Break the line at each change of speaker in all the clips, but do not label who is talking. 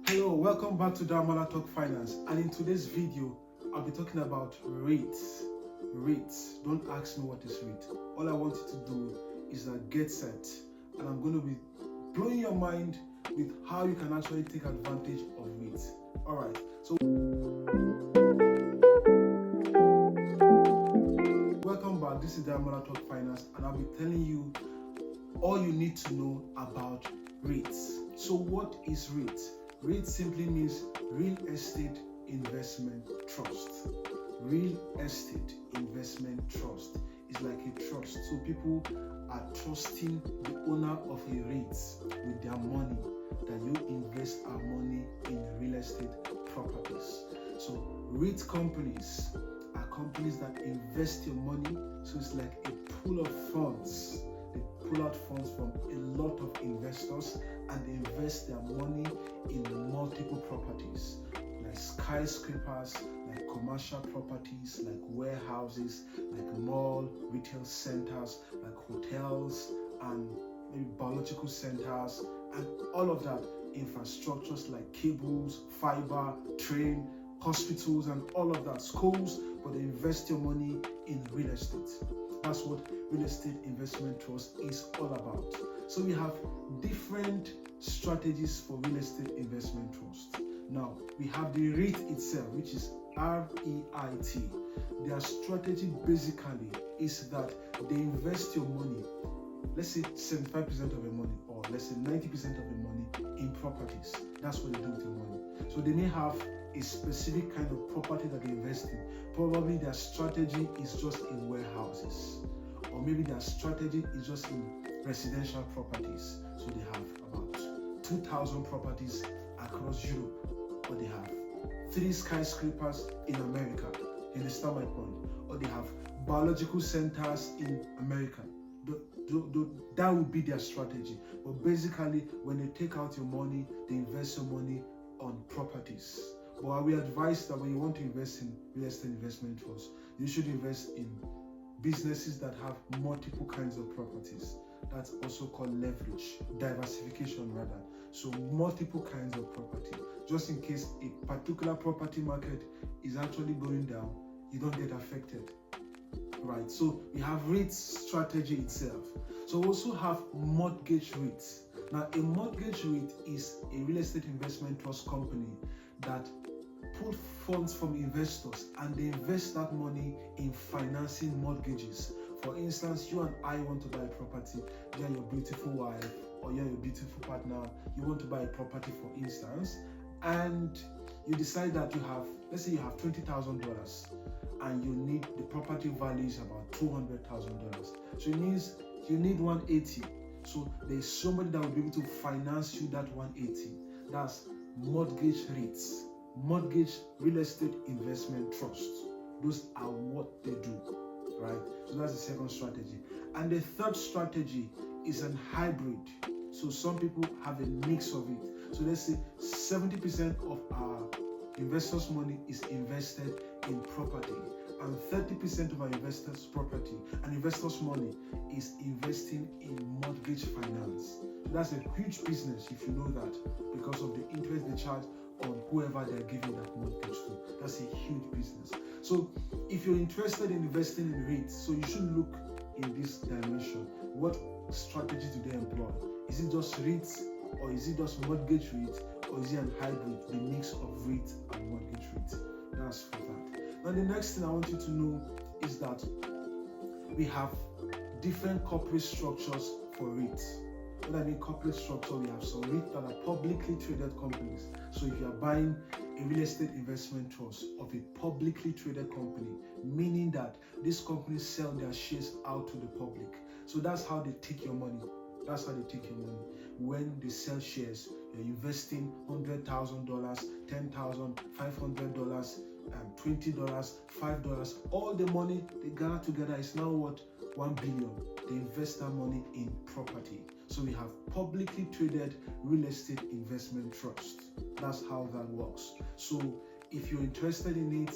Hello, welcome back to Damala Talk Finance, and in today's video I'll be talking about Reit. Don't ask me what is Reit. All I want you to do is get set, and I'm going to be blowing your mind with how you can actually take advantage of Reit. Alright, so welcome back. This is Damala Talk Finance, and I'll be telling you all you need to know about Reit. So what is Reit? Reit simply means Real Estate Investment Trust. Real Estate Investment Trust is like a trust. So people are trusting the owner of a Reit with their money, that you invest our money in real estate properties. So Reit companies are companies that invest your money. So it's like a pool of funds. They pull out funds from a lot of investors and they invest their money in multiple properties, like skyscrapers, like commercial properties, like warehouses, like mall, retail centers, like hotels, and maybe biological centers, and all of that, infrastructures like cables, fiber, train, hospitals, and all of that, schools, but they invest your money in real estate. That's what Real Estate Investment Trust is all about. So we have different strategies for Real Estate Investment Trust. Now, we have the Reit itself, which is REIT. Their strategy basically is that they invest your money, let's say 75% of your money, or let's say 90% of your money in properties. That's what they do with your money. So they may have a specific kind of property that they invest in. Probably their strategy is just in warehouses, or maybe their strategy is just in residential properties. So they have about 2,000 properties across Europe, or they have 3 skyscrapers in America. You understand my point? Or they have biological centers in America. That would be their strategy. But basically, when they take out your money, they invest your money on properties. But we advise that when you want to invest in real estate investment trusts, you should invest in businesses that have multiple kinds of properties. That's also called leverage, diversification rather. So multiple kinds of property. Just in case a particular property market is actually going down, you don't get affected. Right, so we have Reit strategy itself. So we also have mortgage Reit. Now, a mortgage Reit is a real estate investment trust company that put funds from investors and they invest that money in financing mortgages. For instance, you and I want to buy a property, you and your beautiful wife or you and your beautiful partner, you want to buy a property for instance, and you decide that you have, let's say you have $20,000 and you need, the property value is about $200,000. So it means you need 180. So there's somebody that will be able to finance you that 180. That's mortgage REITs, mortgage real estate investment trust. Those are what they do, right? So that's the second strategy. And the third strategy is an hybrid. So some people have a mix of it. So let's say 70% of our investors' money is invested in property, and 30% of our investors' property and investors' money is investing in mortgage finance. So that's a huge business if you know that, because of the interest they charge on whoever they're giving that mortgage to. That's a huge business. So if you're interested in investing in REITs, so you should look in this dimension. What strategy do they employ? Is it just REITs, or is it just mortgage REIT, or is it a hybrid, the mix of REIT and mortgage REIT? That's for that. Now the next thing I want you to know is that we have different corporate structures for REITs. When I mean corporate structure, we have some REITs that are publicly traded companies. So if you are buying a real estate investment trust of a publicly traded company, meaning that these companies sell their shares out to the public. So that's how they take your money. That's how they take your money. When they sell shares, you're investing $100,000, $10,000, $500, $20, $5. All the money they gather together is now what? $1 billion. They invest that money in property. So we have publicly traded real estate investment trust. That's how that works. So if you're interested in it,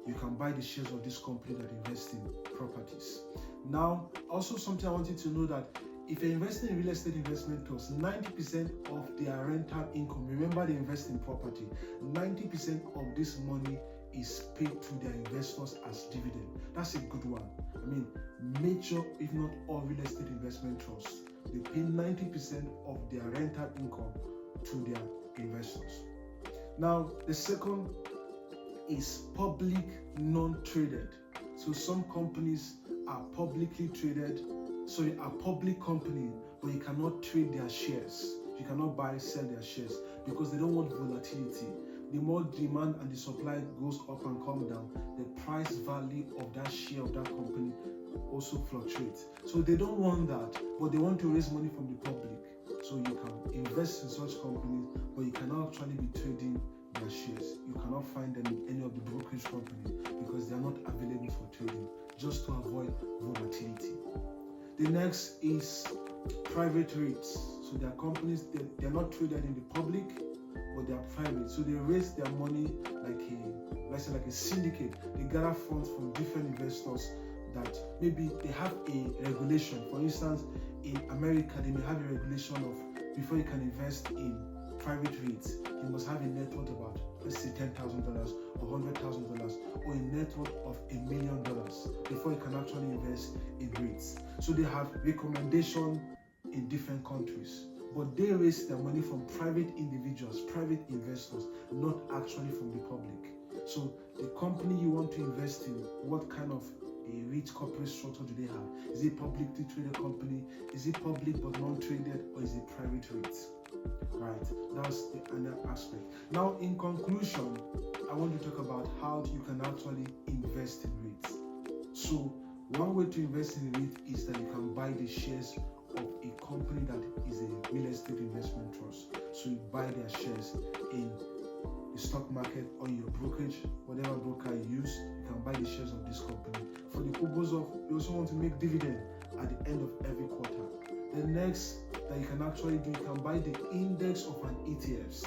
you can buy the shares of this company that invests in properties. Now, also something I want you to know, that if you're investing in real estate investment trusts, 90% of their rental income, remember they invest in property, 90% of this money is paid to their investors as dividend. That's a good one. I mean, major, if not all real estate investment trusts, they pay 90% of their rental income to their investors. Now, the second is public non-traded. So some companies are publicly traded, a public company, but you cannot trade their shares. You cannot buy, sell their shares because they don't want volatility. The more demand and the supply goes up and come down, the price value of that share of that company also fluctuates. So they don't want that, but they want to raise money from the public. So you can invest in such companies, but you cannot actually be trading their shares. You cannot find them in any of the brokerage companies because they are not available for trading, just to avoid volatility. The next is private REITs. So they are companies that they are not traded in the public, but they are private. So they raise their money like a syndicate. They gather funds from different investors that maybe they have a regulation. For instance, in America, they may have a regulation of before you can invest in private REITs, you must have a net worth about, let's say, $10,000 or $100,000 or a net worth of $1 million before you can actually invest in REITs. So they have recommendation in different countries, but they raise their money from private individuals, private investors, not actually from the public. So the company you want to invest in, what kind of a REIT corporate structure do they have? Is it publicly traded company? Is it public but non-traded, or is it private REIT? Right, that's the other aspect. Now, in conclusion, I want to talk about how you can actually invest in REITs. So, one way to invest in a REIT is that you can buy the shares of a company that is a real estate investment trust. So, you buy their shares in the stock market or your brokerage, whatever broker you use, you can buy the shares of this company. For the purpose of, you also want to make dividend at the end of every quarter. The next that you can actually do, you can buy the index of an ETFs.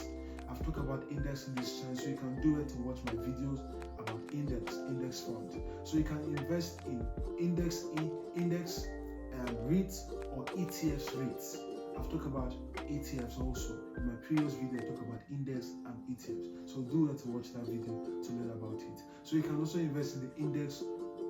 I've talked about index in this channel, so you can do it to watch my videos about index fund. So you can invest in index REITs or ETFs REITs. I've talked about ETFs also. In my previous video, I talked about index and ETFs. So do it to watch that video to learn about it. So you can also invest in the index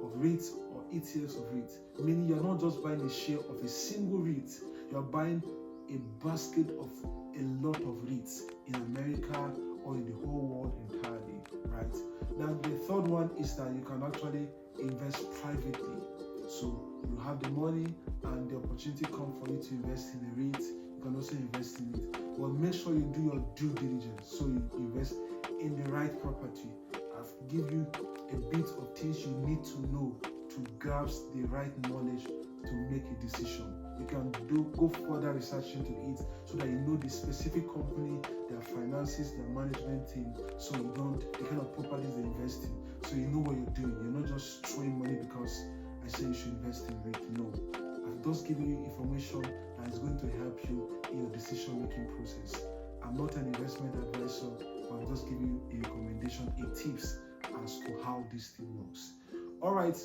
of REITs or ETFs of REITs, meaning you're not just buying a share of a single REIT, you're buying a basket of a lot of REITs in America or in the whole world entirely, right? Now the third one is that you can actually invest privately. So you have the money and the opportunity come for you to invest in a REIT, you can also invest in it. But make sure you do your due diligence, so you invest in the right property. I've given you a bit of things you need to know to grasp the right knowledge to make a decision. You can go further research into it so that you know the specific company, their finances, their management team, so you don't, the kind of properties they invest in, so you know what you're doing. You're not just throwing money because I say you should invest in REIT. No, I've just given you information that is going to help you in your decision-making process. I'm not an investment advisor, but I'm just giving you a recommendation, a tips as to how this thing works. All right,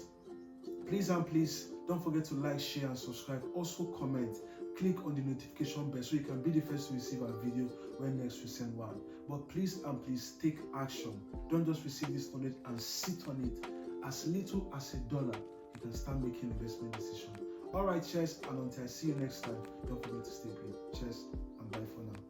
please don't forget to like, share and subscribe. Also comment, click on the notification bell so you can be the first to receive our video when next we send one. But please take action. Don't just receive this knowledge and sit on it. As little as $1, you can start making investment decisions. All right, cheers, and until I see you next time, don't forget to stay green. Cheers and bye for now.